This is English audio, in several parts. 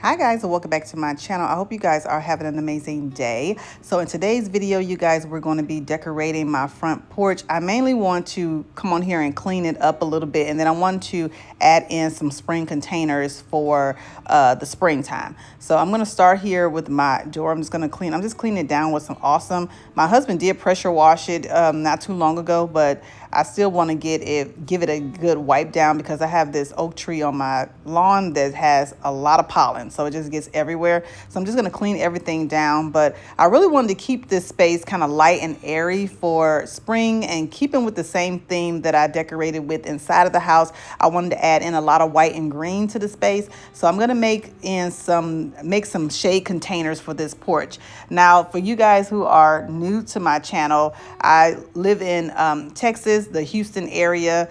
Hi guys, and welcome back to my channel. I hope you guys are having an amazing day. So in today's video, you guys, we're going to be decorating my front porch. I mainly want to come on here and clean it up a little bit, and then I want to add in some spring containers for the springtime. So I'm going to start here with my door. I'm just cleaning it down with some Awesome. My husband did pressure wash it not too long ago, but I still want to give it a good wipe down because I have this oak tree on my lawn that has a lot of pollen, so it just gets everywhere. So I'm just going to clean everything down, but I really wanted to keep this space kind of light and airy for spring and keeping with the same theme that I decorated with inside of the house. I wanted to add in a lot of white and green to the space, so I'm going to make some shade containers for this porch. Now, for you guys who are new to my channel, I live in Texas, the Houston area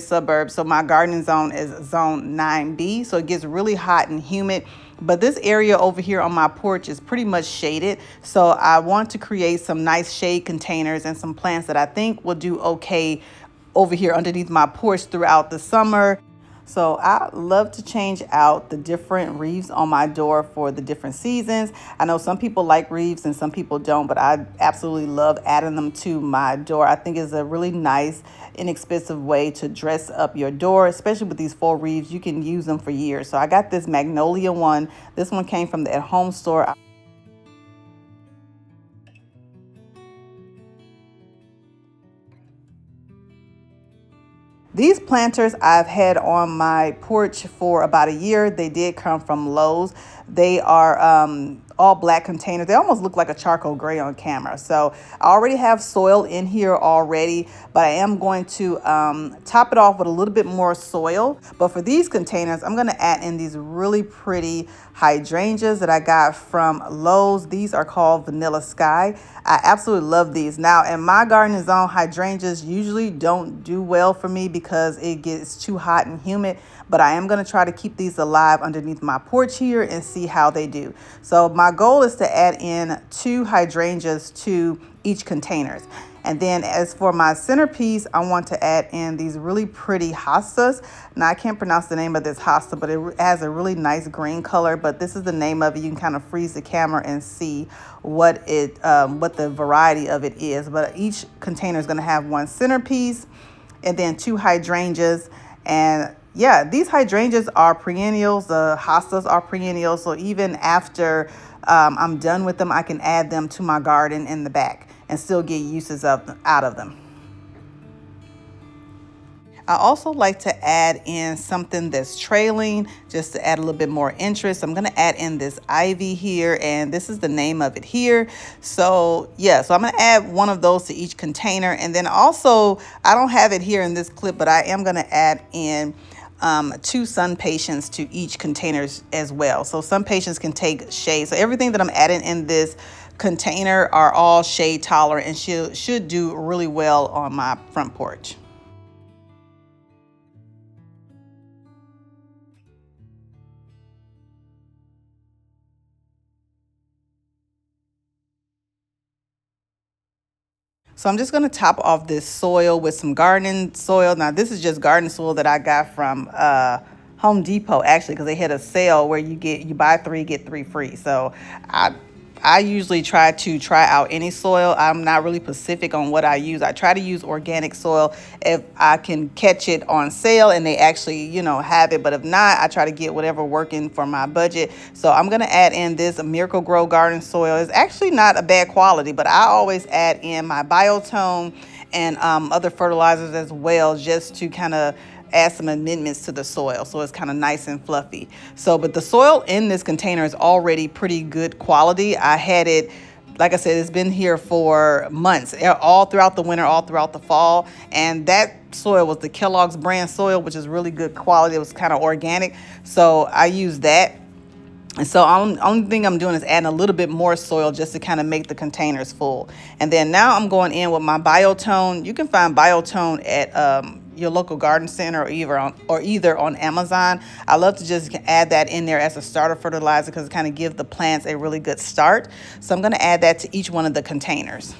suburbs. So my gardening zone is zone 9B. So it gets really hot and humid. But this area over here on my porch is pretty much shaded. So I want to create some nice shade containers and some plants that I think will do okay over here underneath my porch throughout the summer. So I love to change out the different wreaths on my door for the different seasons. I know some people like wreaths and some people don't, but I absolutely love adding them to my door. I think it's a really nice, inexpensive way to dress up your door, especially with these fall wreaths. You can use them for years. So I got this magnolia one. This one came from the at-home store. These planters I've had on my porch for about a year. They did come from Lowe's. They are all black containers. They almost look like a charcoal gray on camera. So I already have soil in here already, but I am going to top it off with a little bit more soil. But for these containers, I'm going to add in these really pretty hydrangeas that I got from Lowe's. These are called Vanilla Sky. I absolutely love these. Now, in my garden zone, hydrangeas usually don't do well for me because it gets too hot and humid, but I am going to try to keep these alive underneath my porch here and see how they do. So my goal is to add in 2 hydrangeas to each containers. And then as for my centerpiece, I want to add in these really pretty hostas. Now, I can't pronounce the name of this hosta, but it has a really nice green color, but this is the name of it. You can kind of freeze the camera and see what the variety of it is. But each container is going to have 1 centerpiece and then 2 hydrangeas. And yeah, these hydrangeas are perennials. The hostas are perennials. So even after I'm done with them, I can add them to my garden in the back and still get uses out of them. I also like to add in something that's trailing just to add a little bit more interest. I'm going to add in this ivy here, and this is the name of it here. So yeah, so I'm going to add 1 of those to each container. And then also, I don't have it here in this clip, but I am going to add in 2 sun patients to each containers as well. So sun patients can take shade. So everything that I'm adding in this container are all shade tolerant and should do really well on my front porch. So I'm just going to top off this soil with some garden soil. Now, this is just garden soil that I got from Home Depot, actually, because they had a sale where you buy 3, get 3 free. So I usually try out any soil. I'm not really specific on what I use. I try to use organic soil if I can catch it on sale and they actually, have it. But if not, I try to get whatever working for my budget. So I'm going to add in this Miracle Grow garden soil. It's actually not a bad quality, but I always add in my biotone and other fertilizers as well, just to kind of add some amendments to the soil so it's kind of nice and fluffy. So, but the soil in this container is already pretty good quality. I had it, like I said, it's been here for months, all throughout the winter, all throughout the fall. And that soil was the Kellogg's brand soil, which is really good quality. It was kind of organic. So I used that. And so only thing I'm doing is adding a little bit more soil just to kind of make the containers full. And then now I'm going in with my biotone. You can find biotone at your local garden center or either on Amazon. I love to just add that in there as a starter fertilizer because it kind of gives the plants a really good start. So I'm going to add that to each one of the containers.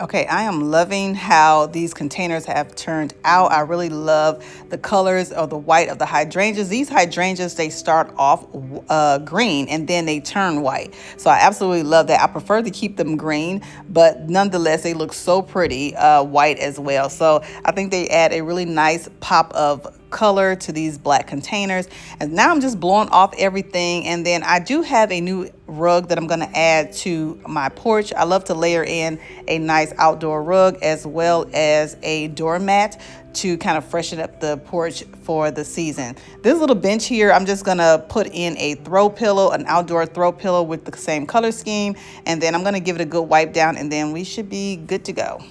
Okay, I am loving how these containers have turned out. I really love the colors of the white of the hydrangeas. These hydrangeas, they start off green and then they turn white. So I absolutely love that. I prefer to keep them green, but nonetheless, they look so pretty white as well. So I think they add a really nice pop of color to these black containers. And now I'm just blowing off everything, and then I do have a new rug that I'm going to add to my porch. I love to layer in a nice outdoor rug as well as a doormat to kind of freshen up the porch for the season. This little bench here, I'm just gonna put in a throw pillow, an outdoor throw pillow with the same color scheme, and then I'm gonna give it a good wipe down, and then we should be good to go.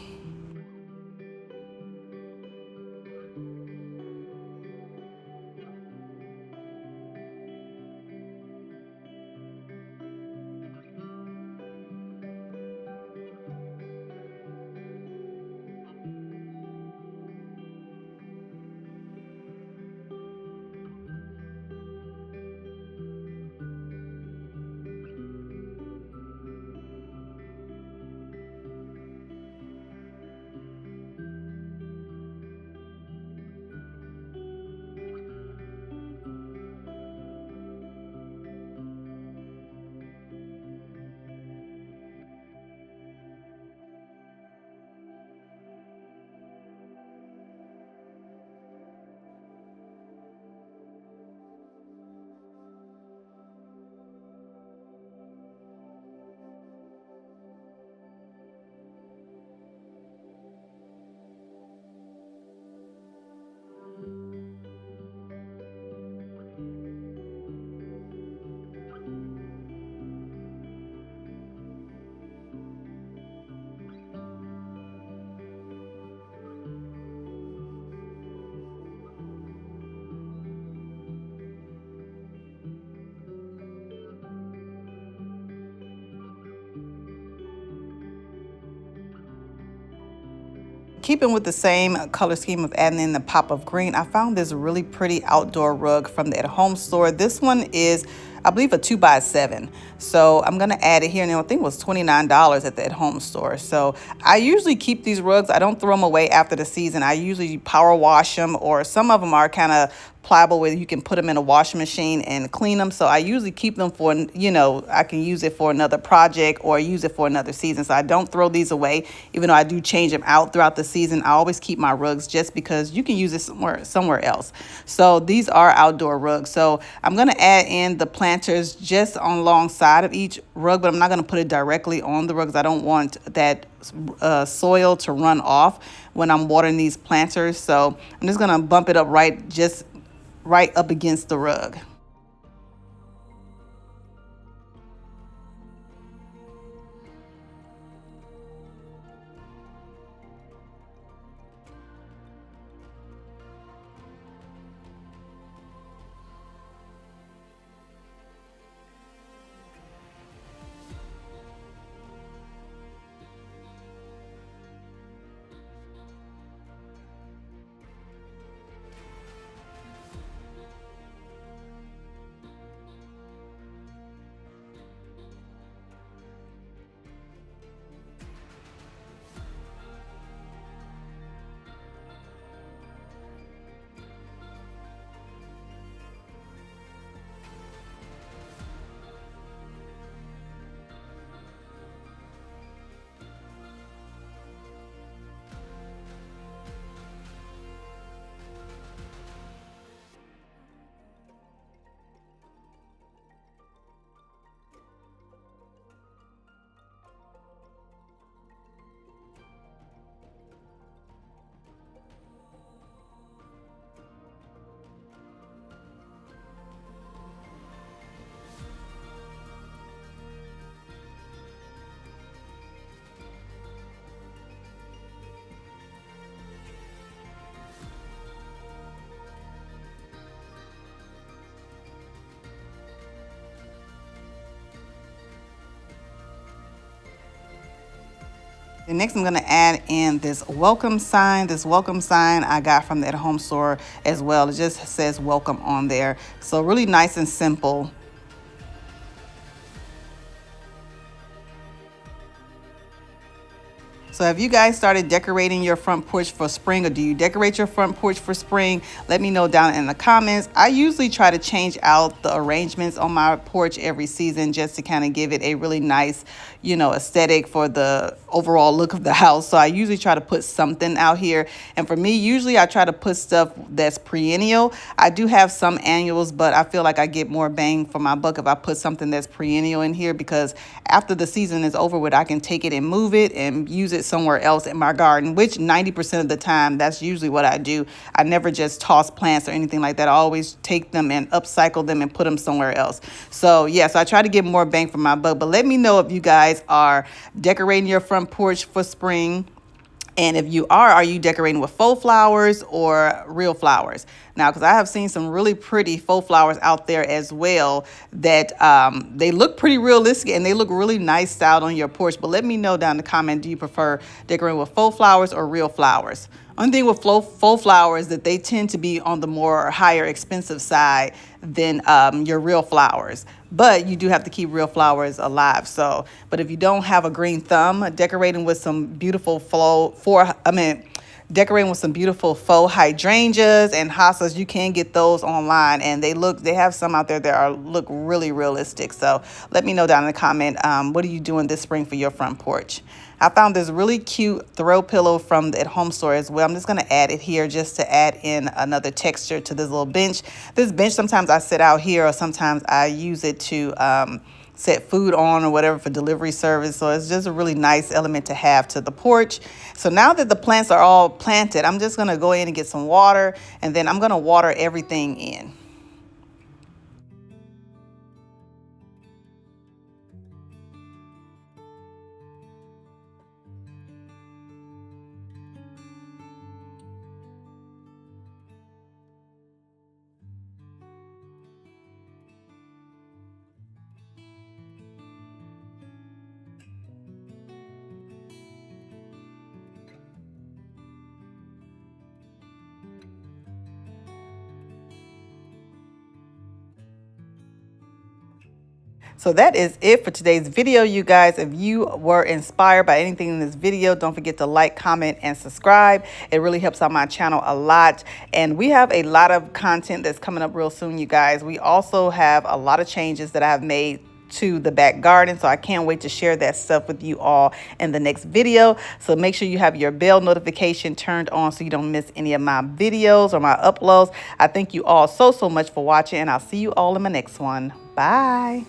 Keeping with the same color scheme of adding in the pop of green, I found this really pretty outdoor rug from the At Home store. This one is, I believe, a 2x7. So I'm gonna add it here, and I think it was $29 at the At Home store. So I usually keep these rugs. I don't throw them away after the season. I usually power wash them, or some of them are kind of pliable where you can put them in a washing machine and clean them. So I usually keep them for, I can use it for another project or use it for another season. So I don't throw these away, even though I do change them out throughout the season. I always keep my rugs just because you can use it somewhere else. So these are outdoor rugs. So I'm going to add in the planters just on alongside of each rug, but I'm not going to put it directly on the rugs. I don't want that soil to run off when I'm watering these planters. So I'm just going to bump it up right up against the rug. And next I'm going to add in this welcome sign. This welcome sign I got from the At Home store as well. It just says welcome on there. So really nice and simple. So have you guys started decorating your front porch for spring, or do you decorate your front porch for spring? Let me know down in the comments. I usually try to change out the arrangements on my porch every season just to kind of give it a really nice, aesthetic for the overall look of the house. So I usually try to put something out here. And for me, usually I try to put stuff that's perennial. I do have some annuals, but I feel like I get more bang for my buck if I put something that's perennial in here, because after the season is over with, I can take it and move it and use it somewhere else in my garden, which 90% of the time, that's usually what I do. I never just toss plants or anything like that. I always take them and upcycle them and put them somewhere else. So yeah, so I try to get more bang for my buck. But let me know if you guys are decorating your front porch for spring. And if you are you decorating with faux flowers or real flowers? Now, because I have seen some really pretty faux flowers out there as well that they look pretty realistic and they look really nice styled on your porch. But let me know down in the comment, do you prefer decorating with faux flowers or real flowers? One thing with faux flowers that they tend to be on the more higher expensive side than your real flowers. But you do have to keep real flowers alive. So, but if you don't have a green thumb, decorating with some beautiful decorating with some beautiful faux hydrangeas and hostas, you can get those online, and they have some out there that look really realistic. So let me know down in the comment, what are you doing this spring for your front porch? I found this really cute throw pillow from the at home store as well. I'm just going to add it here just to add in another texture to this little bench. This bench, sometimes I sit out here, or sometimes I use it to set food on or whatever for delivery service. So it's just a really nice element to have to the porch. So now that the plants are all planted, I'm just going to go in and get some water, and then I'm going to water everything in. So that is it for today's video, you guys. If you were inspired by anything in this video, don't forget to like, comment, and subscribe. It really helps out my channel a lot. And we have a lot of content that's coming up real soon, you guys. We also have a lot of changes that I have made to the back garden, so I can't wait to share that stuff with you all in the next video. So make sure you have your bell notification turned on so you don't miss any of my videos or my uploads. I thank you all so much for watching, and I'll see you all in my next one. Bye.